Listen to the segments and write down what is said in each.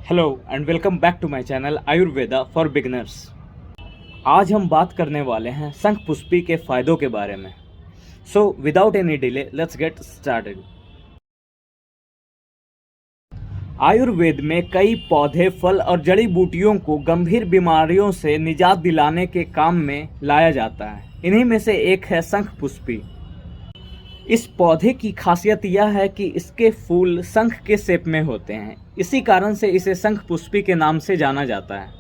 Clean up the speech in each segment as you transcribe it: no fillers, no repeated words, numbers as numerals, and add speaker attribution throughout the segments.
Speaker 1: Hello and welcome back to my channel Ayurveda for beginners. आज हम बात करने वाले हैं शंख पुष्पी के फायदों के बारे में। So without any delay let's get started. Ayurveda में कई पौधे, फल और जड़ी बूटियों को गंभीर बीमारियों से निजात दिलाने के काम में लाया जाता है। इन्हीं में से एक है शंख पुष्पी। इस पौधे की खासियत यह है कि इसके फूल शंख के शेप में होते हैं। इसी कारण से इसे शंख पुष्पी के नाम से जाना जाता है।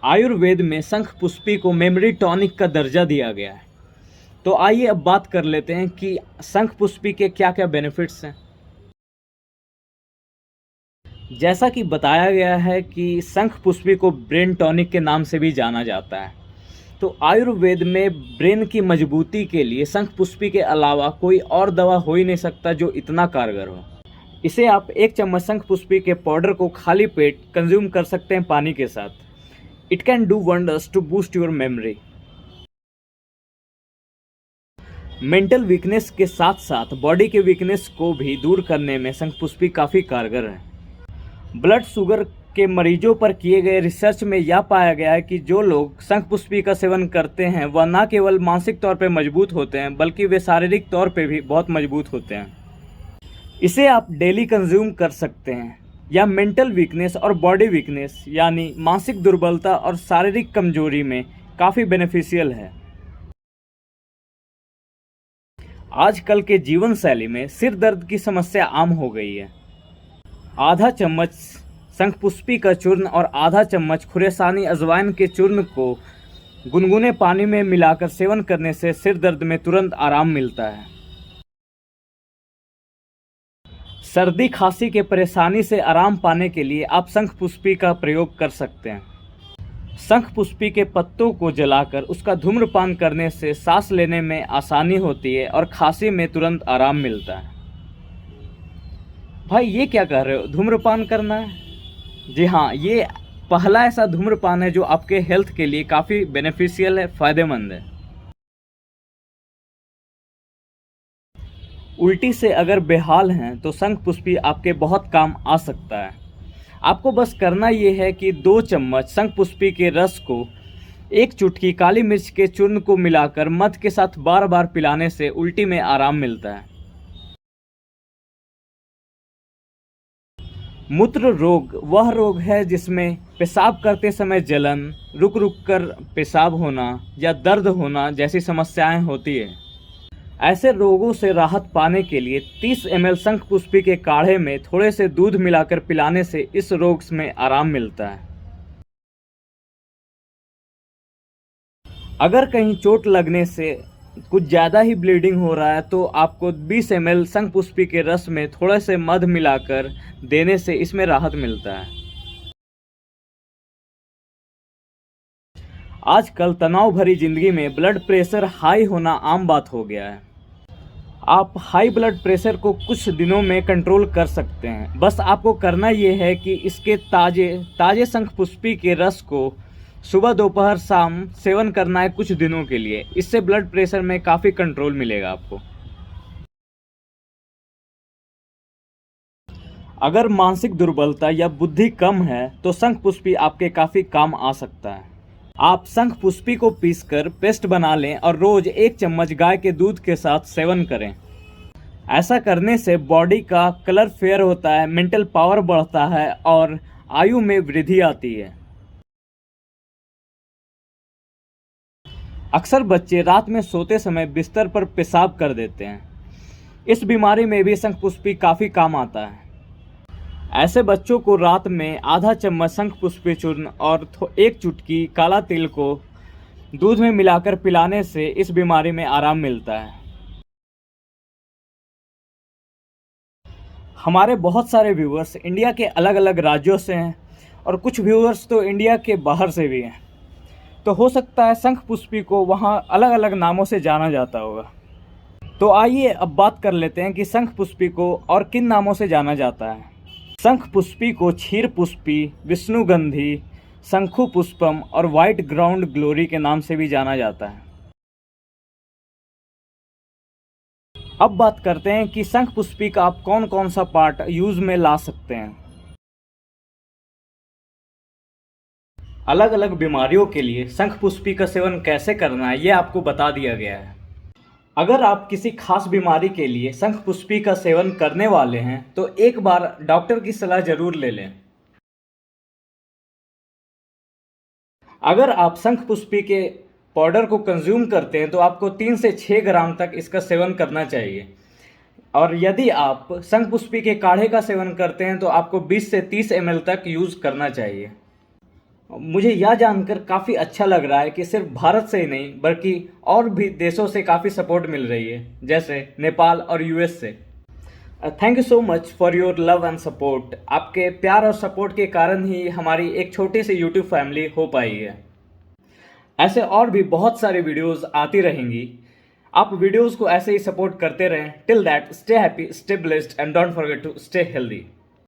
Speaker 1: आयुर्वेद में शंख पुष्पी को मेमोरी टॉनिक का दर्जा दिया गया है। तो आइए अब बात कर लेते हैं कि शंख पुष्पी के क्या क्या बेनिफिट्स हैं। जैसा कि बताया गया है कि शंख पुष्पी को ब्रेन टॉनिक के नाम से भी जाना जाता है। तो आयुर्वेद में ब्रेन की मजबूती के लिए शंख पुष्पी के अलावा कोई और दवा हो ही नहीं सकता जो इतना कारगर हो। इसे आप 1 चम्मच शंख पुष्पी के पाउडर को खाली पेट कंज्यूम कर सकते हैं पानी के साथ। It can do wonders to boost your memory. Mental weakness के साथ साथ बॉडी के वीकनेस को भी दूर करने में शंख पुष्पी काफ़ी कारगर है। ब्लड शुगर के मरीजों पर किए गए रिसर्च में यह पाया गया है कि जो लोग शंख पुष्पी का सेवन करते हैं वह न केवल मानसिक तौर पर मजबूत होते हैं बल्कि वे शारीरिक तौर पर भी बहुत मजबूत होते हैं। इसे आप डेली कंज्यूम कर सकते हैं या मेंटल वीकनेस और बॉडी वीकनेस यानी मानसिक दुर्बलता और शारीरिक कमजोरी में काफ़ी बेनिफिशियल है। आजकल के जीवन शैली में सिर दर्द की समस्या आम हो गई है। आधा चम्मच शंख पुष्पी का चूर्ण और आधा चम्मच खुरेसानी अजवाइन के चूर्ण को गुनगुने पानी में मिलाकर सेवन करने से सिर दर्द में तुरंत आराम मिलता है। सर्दी खांसी के परेशानी से आराम पाने के लिए आप शंख पुष्पी का प्रयोग कर सकते हैं। शंख पुष्पी के पत्तों को जलाकर उसका धूम्रपान करने से सांस लेने में आसानी होती है और खांसी में तुरंत आराम मिलता है। भाई ये क्या कह रहे हो, धूम्रपान करना है? जी हाँ, ये पहला ऐसा धूम्रपान है जो आपके हेल्थ के लिए काफ़ी बेनिफिशियल है, फ़ायदेमंद है। उल्टी से अगर बेहाल हैं तो शंख पुष्पी आपके बहुत काम आ सकता है। आपको बस करना ये है कि 2 चम्मच शंख पुष्पी के रस को 1 चुटकी काली मिर्च के चूर्ण को मिलाकर मध के साथ बार बार पिलाने से उल्टी में आराम मिलता है। मूत्र रोग वह रोग है जिसमें पेशाब करते समय जलन, रुक रुक कर पेशाब होना या दर्द होना जैसी समस्याएं होती है। ऐसे रोगों से राहत पाने के लिए 30 ml शंख पुष्पी के काढ़े में थोड़े से दूध मिलाकर पिलाने से इस रोग में आराम मिलता है। अगर कहीं चोट लगने से कुछ ज़्यादा ही ब्लीडिंग हो रहा है तो आपको 20 ml शंख पुष्पी के रस में थोड़ा से मध मिलाकर देने से इसमें राहत मिलता है। आजकल तनाव भरी जिंदगी में ब्लड प्रेशर हाई होना आम बात हो गया है। आप हाई ब्लड प्रेशर को कुछ दिनों में कंट्रोल कर सकते हैं। बस आपको करना ये है कि इसके ताजे शंख पुष्पी के रस को सुबह, दोपहर, शाम सेवन करना है कुछ दिनों के लिए। इससे ब्लड प्रेशर में काफ़ी कंट्रोल मिलेगा आपको। अगर मानसिक दुर्बलता या बुद्धि कम है तो शंख पुष्पी आपके काफ़ी काम आ सकता है। आप शंख पुष्पी को पीसकर पेस्ट बना लें और रोज 1 चम्मच गाय के दूध के साथ सेवन करें। ऐसा करने से बॉडी का कलर फेयर होता है, मेंटल पावर बढ़ता है और आयु में वृद्धि आती है। अक्सर बच्चे रात में सोते समय बिस्तर पर पेशाब कर देते हैं। इस बीमारी में भी शंख पुष्पी काफ़ी काम आता है। ऐसे बच्चों को रात में आधा चम्मच शंख पुष्पी चूर्ण और 1 चुटकी काला तिल को दूध में मिलाकर पिलाने से इस बीमारी में आराम मिलता है। हमारे बहुत सारे व्यूअर्स इंडिया के अलग अलग राज्यों से हैं और कुछ व्यूअर्स तो इंडिया के बाहर से भी हैं। तो हो सकता है शंख पुष्पी को वहाँ अलग अलग नामों से जाना जाता होगा। तो आइए अब बात कर लेते हैं कि शंख पुष्पी को और किन नामों से जाना जाता है। शंख पुष्पी को क्षीर पुष्पी, विष्णुगंधी, शंखु पुष्पम और व्हाइट ग्राउंड ग्लोरी के नाम से भी जाना जाता है। अब बात करते हैं कि शंखपुष्पी का आप कौन कौन सा पार्ट यूज में ला सकते हैं। अलग अलग बीमारियों के लिए शंखपुष्पी का सेवन कैसे करना है ये आपको बता दिया गया है। अगर आप किसी खास बीमारी के लिए शंखपुष्पी का सेवन करने वाले हैं तो एक बार डॉक्टर की सलाह जरूर ले लें। अगर आप शंखपुष्पी के पाउडर को कंज्यूम करते हैं तो आपको 3 से 6 ग्राम तक इसका सेवन करना चाहिए, और यदि आप शंखपुष्पी के काढ़े का सेवन करते हैं तो आपको 20 से 30 ml तक यूज़ करना चाहिए। मुझे यह जानकर काफ़ी अच्छा लग रहा है कि सिर्फ भारत से ही नहीं बल्कि और भी देशों से काफ़ी सपोर्ट मिल रही है, जैसे नेपाल और यूएस से। Thank you so much for your love and support. आपके प्यार और सपोर्ट के कारण ही हमारी एक छोटी सी यूट्यूब फैमिली हो पाई है। ऐसे और भी बहुत सारे वीडियोस आती रहेंगी। आप वीडियोस को ऐसे ही सपोर्ट करते रहें। Till that, stay happy, stay blessed and don't forget to stay healthy.